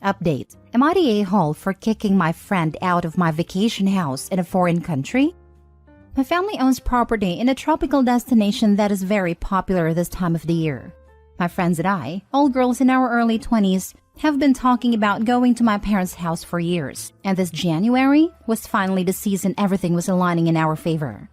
Update. Am I the a-hole for kicking my friend out of my vacation house in a foreign country? My family owns property in a tropical destination that is very popular this time of the year. My friends and I, all girls in our early 20s, have been talking about going to my parents' house for years, and this January was finally the season everything was aligning in our favor.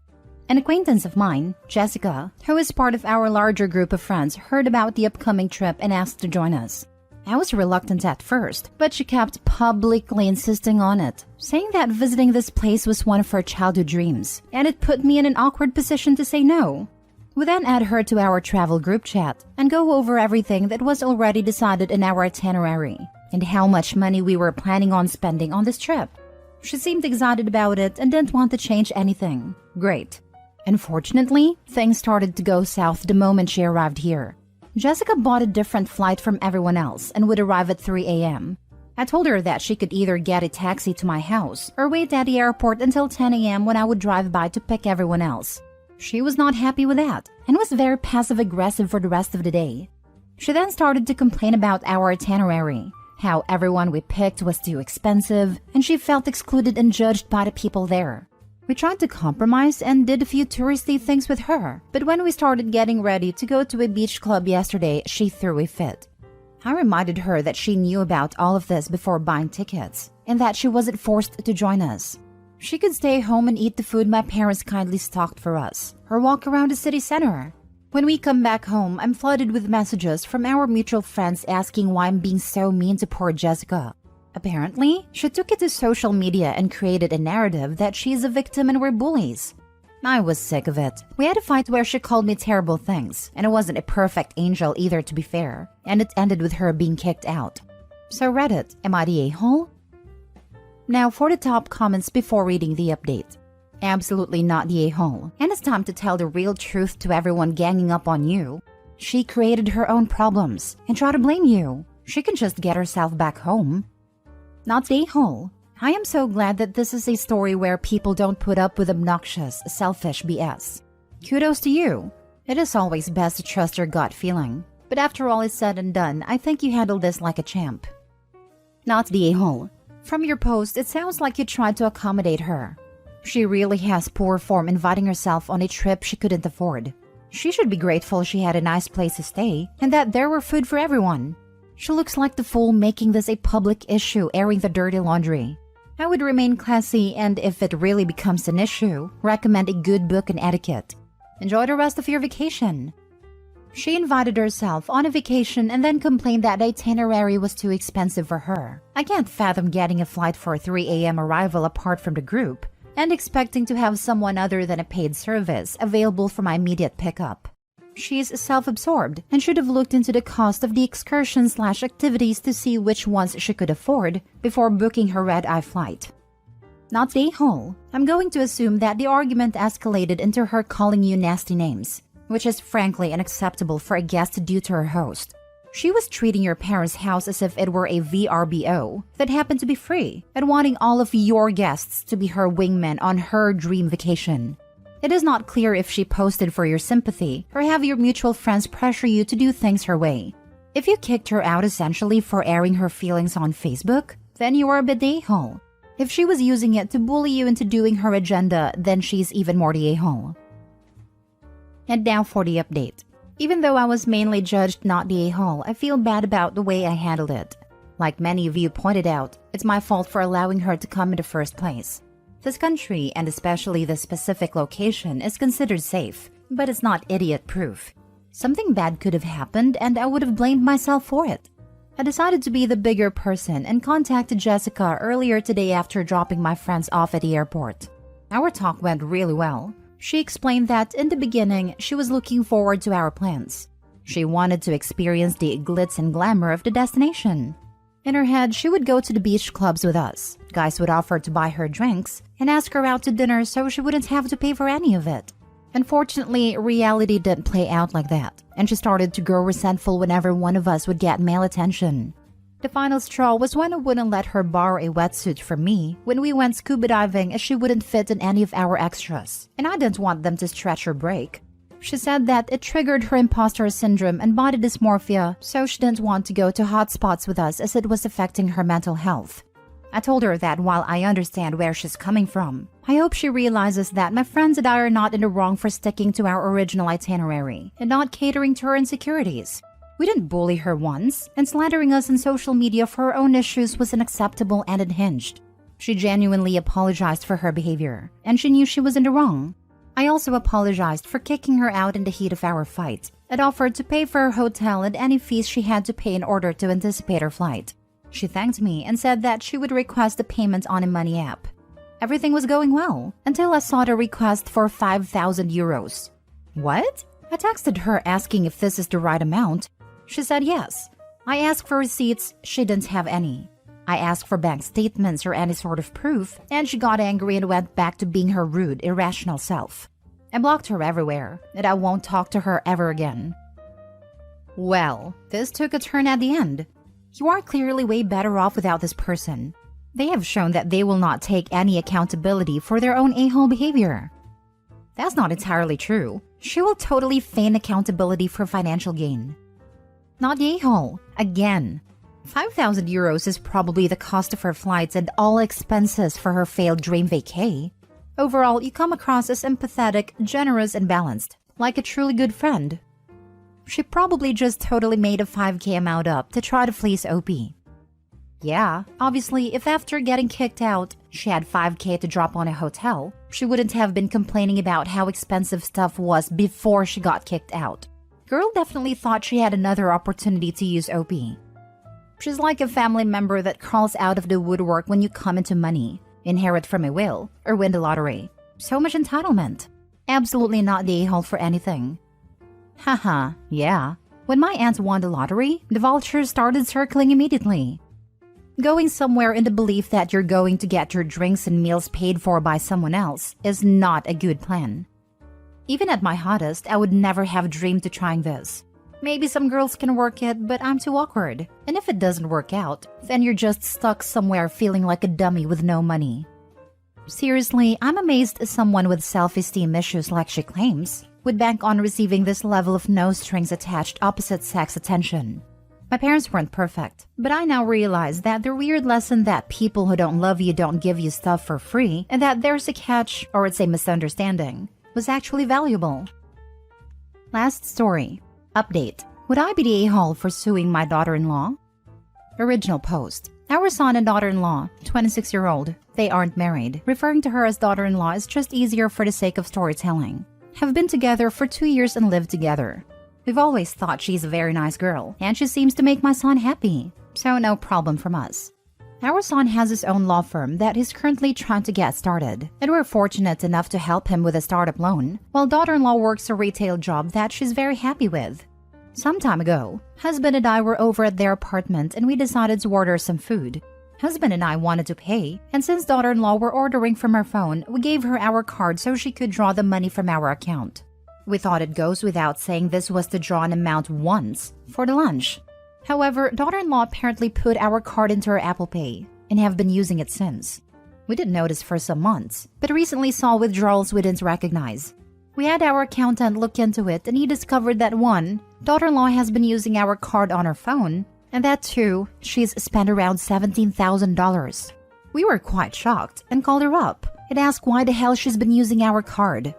An acquaintance of mine, Jessica, who is part of our larger group of friends, heard about the upcoming trip and asked to join us. I was reluctant at first, but she kept publicly insisting on it, saying that visiting this place was one of her childhood dreams, and it put me in an awkward position to say no. We then add her to our travel group chat and go over everything that was already decided in our itinerary and how much money we were planning on spending on this trip. She seemed excited about it and didn't want to change anything. Great. Unfortunately, things started to go south the moment she arrived here. Jessica bought a different flight from everyone else and would arrive at 3 a.m. I told her that she could either get a taxi to my house or wait at the airport until 10 a.m. when I would drive by to pick everyone else. She was not happy with that and was very passive-aggressive for the rest of the day. She then started to complain about our itinerary, how everyone we picked was too expensive, and she felt excluded and judged by the people there. We tried to compromise and did a few touristy things with her, but when we started getting ready to go to a beach club yesterday, she threw a fit. I reminded her that she knew about all of this before buying tickets, and that she wasn't forced to join us. She could stay home and eat the food my parents kindly stocked for us, or walk around the city center. When we come back home, I'm flooded with messages from our mutual friends asking why I'm being so mean to poor Jessica. Apparently, she took it to social media and created a narrative that she's a victim and we're bullies. I was sick of it. We had a fight where she called me terrible things, and I wasn't a perfect angel either, to be fair, and it ended with her being kicked out. So Reddit, am I the a-hole? Now for the top comments before reading the update. Absolutely not the a-hole, and it's time to tell the real truth to everyone ganging up on you. She created her own problems and try to blame you. She can just get herself back home. Not the a-hole. I am so glad that this is a story where people don't put up with obnoxious, selfish BS. Kudos to you. It is always best to trust your gut feeling. But after all is said and done, I think you handled this like a champ. Not the a-hole. From your post, it sounds like you tried to accommodate her. She really has poor form inviting herself on a trip she couldn't afford. She should be grateful she had a nice place to stay and that there were food for everyone. She looks like the fool making this a public issue, airing the dirty laundry. I would remain classy and, if it really becomes an issue, recommend a good book on etiquette. Enjoy the rest of your vacation. She invited herself on a vacation and then complained that the itinerary was too expensive for her. I can't fathom getting a flight for a 3 a.m. arrival apart from the group and expecting to have someone other than a paid service available for my immediate pickup. She's self-absorbed and should have looked into the cost of the excursion/activities to see which ones she could afford before booking her red-eye flight. Not the a-hole. I'm going to assume that the argument escalated into her calling you nasty names, which is frankly unacceptable for a guest to do to her host. She was treating your parents' house as if it were a VRBO that happened to be free and wanting all of your guests to be her wingmen on her dream vacation. It is not clear if she posted for your sympathy or have your mutual friends pressure you to do things her way. If you kicked her out essentially for airing her feelings on Facebook, then you are a bit a-hole. If she was using it to bully you into doing her agenda, then she's even more the a-hole. And now for the update. Even though I was mainly judged not the a-hole, I feel bad about the way I handled it. Like many of you pointed out, it's my fault for allowing her to come in the first place. This country, and especially this specific location, is considered safe, but it's not idiot-proof. Something bad could have happened, and I would have blamed myself for it. I decided to be the bigger person and contacted Jessica earlier today after dropping my friends off at the airport. Our talk went really well. She explained that in the beginning, she was looking forward to our plans. She wanted to experience the glitz and glamour of the destination. In her head, she would go to the beach clubs with us. Guys would offer to buy her drinks and ask her out to dinner so she wouldn't have to pay for any of it. Unfortunately, reality didn't play out like that, and she started to grow resentful whenever one of us would get male attention. The final straw was when I wouldn't let her borrow a wetsuit from me when we went scuba diving as she wouldn't fit in any of our extras, and I didn't want them to stretch or break. She said that it triggered her imposter syndrome and body dysmorphia, so she didn't want to go to hotspots with us as it was affecting her mental health. I told her that while I understand where she's coming from, I hope she realizes that my friends and I are not in the wrong for sticking to our original itinerary and not catering to her insecurities. We didn't bully her once, and slandering us on social media for her own issues was unacceptable and unhinged. She genuinely apologized for her behavior, and she knew she was in the wrong. I also apologized for kicking her out in the heat of our fight and offered to pay for her hotel and any fees she had to pay in order to anticipate her flight. She thanked me and said that she would request the payment on a money app. Everything was going well until I saw the request for 5,000 euros. What? I texted her asking if this is the right amount. She said yes. I asked for receipts, she didn't have any. I asked for bank statements or any sort of proof, and she got angry and went back to being her rude, irrational self. I blocked her everywhere, and I won't talk to her ever again. Well, this took a turn at the end. You are clearly way better off without this person. They have shown that they will not take any accountability for their own a-hole behavior. That's not entirely true. She will totally feign accountability for financial gain. Not the a-hole. Again. 5,000 euros is probably the cost of her flights and all expenses for her failed dream vacay. Overall, you come across as empathetic, generous, and balanced, like a truly good friend. She probably just totally made a 5K amount up to try to fleece OP. Yeah, obviously, if after getting kicked out, she had 5K to drop on a hotel, she wouldn't have been complaining about how expensive stuff was before she got kicked out. Girl definitely thought she had another opportunity to use OP. She's like a family member that crawls out of the woodwork when you come into money, inherit from a will, or win the lottery. So much entitlement. Absolutely not the a-hole for anything. Haha, yeah. When my aunt won the lottery, the vultures started circling immediately. Going somewhere in the belief that you're going to get your drinks and meals paid for by someone else is not a good plan. Even at my hottest, I would never have dreamed of trying this. Maybe some girls can work it, but I'm too awkward. And if it doesn't work out, then you're just stuck somewhere feeling like a dummy with no money. Seriously, I'm amazed someone with self-esteem issues like she claims would bank on receiving this level of no-strings-attached opposite-sex attention. My parents weren't perfect, but I now realize that the weird lesson that people who don't love you don't give you stuff for free and that there's a catch, or it's a misunderstanding, was actually valuable. Last story. Update. Would I be the a-hole for suing my daughter-in-law? Original post. Our son and daughter-in-law, 26-year-old, they aren't married. Referring to her as daughter-in-law is just easier for the sake of storytelling. Have been together for 2 years and lived together. We've always thought she's a very nice girl, and she seems to make my son happy, so no problem from us. Our son has his own law firm that he's currently trying to get started, and we're fortunate enough to help him with a startup loan, while daughter-in-law works a retail job that she's very happy with. Some time ago, husband and I were over at their apartment and we decided to order some food. Husband and I wanted to pay, and since daughter-in-law were ordering from her phone, we gave her our card so she could draw the money from our account. We thought it goes without saying this was to draw an amount once for the lunch. However, daughter-in-law apparently put our card into her Apple Pay and have been using it since. We didn't notice for some months, but recently saw withdrawals we didn't recognize. We had our accountant look into it and he discovered that 1, daughter-in-law has been using our card on her phone, and that 2, she's spent around $17,000. We were quite shocked and called her up and asked why the hell she's been using our card.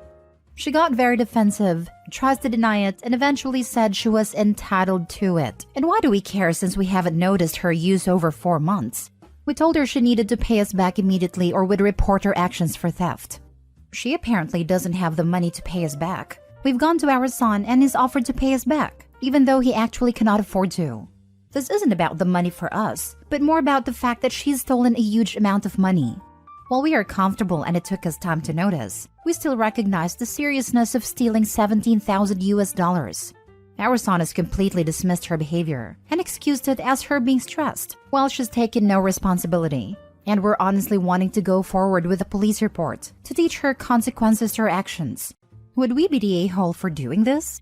She got very defensive, tries to deny it, and eventually said she was entitled to it. And why do we care since we haven't noticed her use over 4 months? We told her she needed to pay us back immediately or would report her actions for theft. She apparently doesn't have the money to pay us back. We've gone to our son and he's offered to pay us back, even though he actually cannot afford to. This isn't about the money for us, but more about the fact that she's stolen a huge amount of money. While we are comfortable and it took us time to notice, we still recognize the seriousness of stealing $17,000. Our son has completely dismissed her behavior and excused it as her being stressed, while she's taken no responsibility. And we're honestly wanting to go forward with a police report to teach her consequences to her actions. Would we be the a-hole for doing this?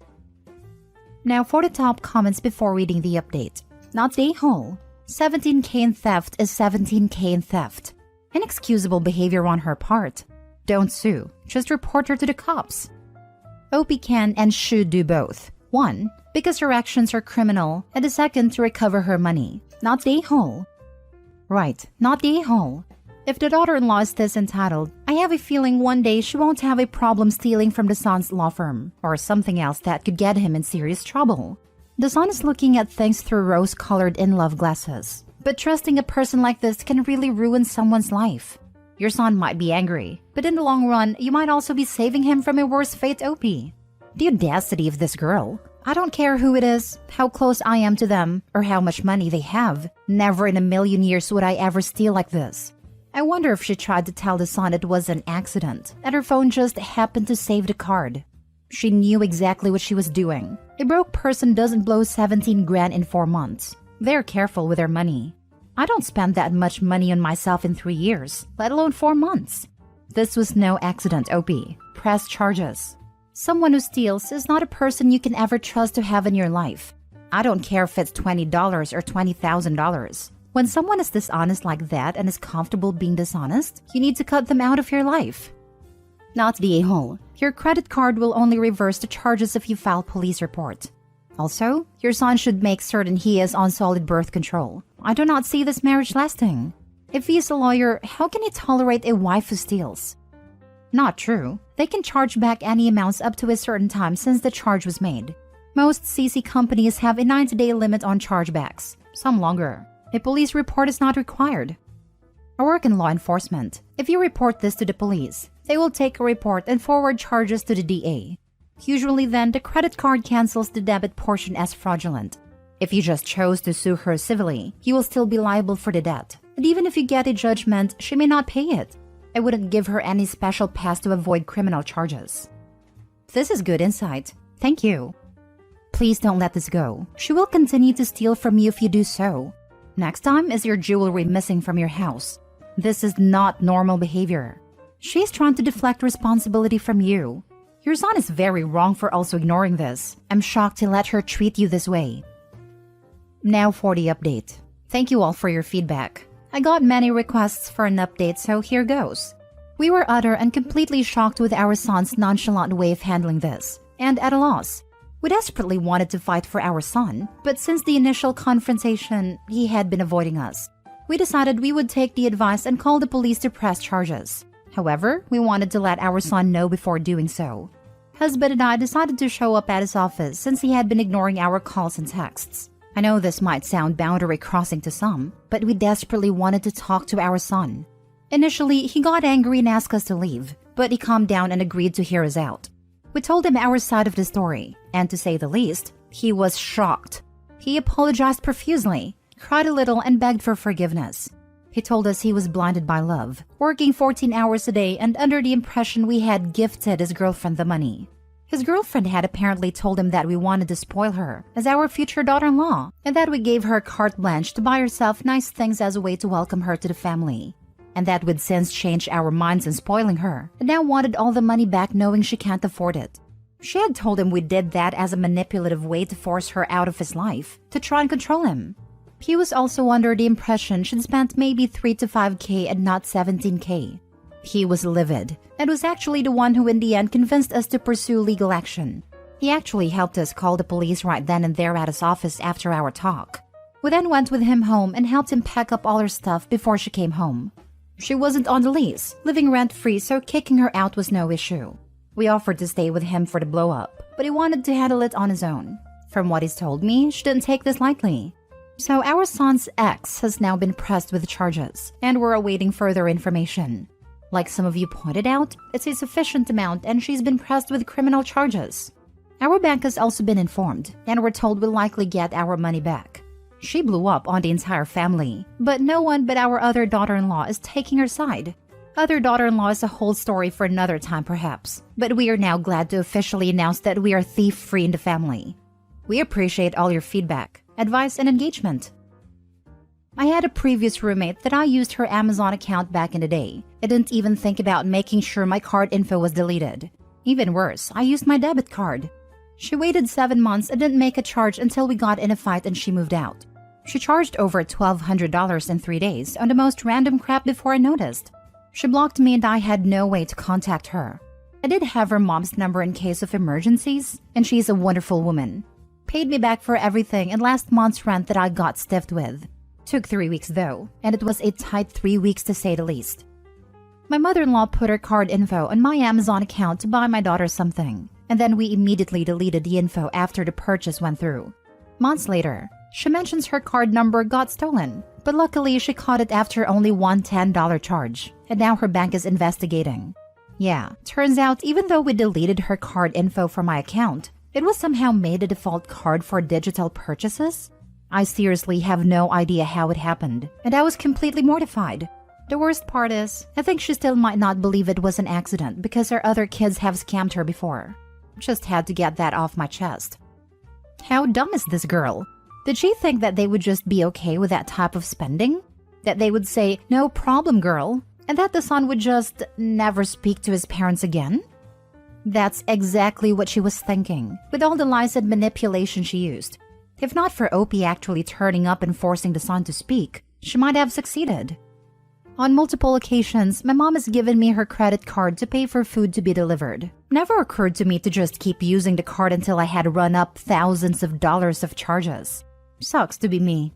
Now for the top comments before reading the update. Not the a-hole. 17K in theft is 17K in theft. Inexcusable behavior on her part. Don't sue. Just report her to the cops. OP can and should do both. One, because her actions are criminal, and the second, to recover her money, not the a-hole. Right, not the a-hole. If the daughter-in-law is this entitled, I have a feeling one day she won't have a problem stealing from the son's law firm, or something else that could get him in serious trouble. The son is looking at things through rose-colored in-love glasses. But trusting a person like this can really ruin someone's life. Your son might be angry, but in the long run, you might also be saving him from a worse fate, OP. The audacity of this girl. I don't care who it is, how close I am to them, or how much money they have. Never in a million years would I ever steal like this. I wonder if she tried to tell the son it was an accident, and her phone just happened to save the card. She knew exactly what she was doing. A broke person doesn't blow 17 grand in 4 months. They're careful with their money. I don't spend that much money on myself in 3 years, let alone 4 months. This was no accident, OP. Press charges. Someone who steals is not a person you can ever trust to have in your life. I don't care if it's $20 or $20,000. When someone is dishonest like that and is comfortable being dishonest, you need to cut them out of your life. Not the a-hole. Your credit card will only reverse the charges if you file police report. Also, your son should make certain he is on solid birth control. I do not see this marriage lasting. If he is a lawyer, how can he tolerate a wife who steals? Not true. They can charge back any amounts up to a certain time since the charge was made. Most CC companies have a 90-day limit on chargebacks, some longer. A police report is not required. I work in law enforcement. If you report this to the police, they will take a report and forward charges to the DA. Usually then, the credit card cancels the debit portion as fraudulent. If you just chose to sue her civilly, you will still be liable for the debt. And even if you get a judgment, she may not pay it. I wouldn't give her any special pass to avoid criminal charges. This is good insight. Thank you. Please don't let this go. She will continue to steal from you if you do so. Next time is your jewelry missing from your house. This is not normal behavior. She's trying to deflect responsibility from you. Your son is very wrong for also ignoring this. I'm shocked to let her treat you this way. Now for the update. Thank you all for your feedback. I got many requests for an update, so here goes. We were utter and completely shocked with our son's nonchalant way of handling this, and at a loss. We desperately wanted to fight for our son, but since the initial confrontation, he had been avoiding us. We decided we would take the advice and call the police to press charges. However, we wanted to let our son know before doing so. Husband and I decided to show up at his office since he had been ignoring our calls and texts. I know this might sound boundary crossing to some, but we desperately wanted to talk to our son. Initially, he got angry and asked us to leave, but he calmed down and agreed to hear us out. We told him our side of the story, and to say the least, he was shocked. He apologized profusely, cried a little, and begged for forgiveness. He told us he was blinded by love, working 14 hours a day and under the impression we had gifted his girlfriend the money. His girlfriend had apparently told him that we wanted to spoil her as our future daughter-in-law, and that we gave her carte blanche to buy herself nice things as a way to welcome her to the family. And that we'd since changed our minds in spoiling her, and now wanted all the money back knowing she can't afford it. She had told him we did that as a manipulative way to force her out of his life, to try and control him. He was also under the impression she'd spent maybe 3 to 5K and not 17K. He was livid, and was actually the one who in the end convinced us to pursue legal action. He actually helped us call the police right then and there at his office after our talk. We then went with him home and helped him pack up all her stuff before she came home. She wasn't on the lease, living rent-free, so kicking her out was no issue. We offered to stay with him for the blow-up, but he wanted to handle it on his own. From what he's told me, she didn't take this lightly. So our son's ex has now been pressed with charges, and we're awaiting further information. Like some of you pointed out, it's a sufficient amount and she's been pressed with criminal charges. Our bank has also been informed, and we're told we'll likely get our money back. She blew up on the entire family, but no one but our other daughter-in-law is taking her side. Other daughter-in-law is a whole story for another time perhaps, but we are now glad to officially announce that we are thief-free in the family. We appreciate all your feedback, advice, and engagement. I had a previous roommate that I used her Amazon account back in the day. I didn't even think about making sure my card info was deleted. Even worse, I used my debit card. She waited 7 months and didn't make a charge until we got in a fight and she moved out. She charged over $1,200 in 3 days on the most random crap before I noticed. She blocked me and I had no way to contact her. I did have her mom's number in case of emergencies, and she's a wonderful woman. Paid me back for everything and last month's rent that I got stiffed with. Took 3 weeks though, and it was a tight 3 weeks to say the least. My mother-in-law put her card info on my Amazon account to buy my daughter something, and then we immediately deleted the info after the purchase went through. Months later, she mentions her card number got stolen, but luckily she caught it after only one $10 charge, and now her bank is investigating. Yeah, turns out even though we deleted her card info from my account, it was somehow made a default card for digital purchases. I seriously have no idea how it happened, and I was completely mortified. The worst part is, I think she still might not believe it was an accident because her other kids have scammed her before. Just had to get that off my chest. How dumb is this girl? Did she think that they would just be okay with that type of spending? That they would say, "No problem, girl," and that the son would just never speak to his parents again? That's exactly what she was thinking, with all the lies and manipulation she used. If not for Opie actually turning up and forcing the son to speak, she might have succeeded. On multiple occasions, my mom has given me her credit card to pay for food to be delivered. Never occurred to me to just keep using the card until I had run up thousands of dollars of charges. Sucks to be me.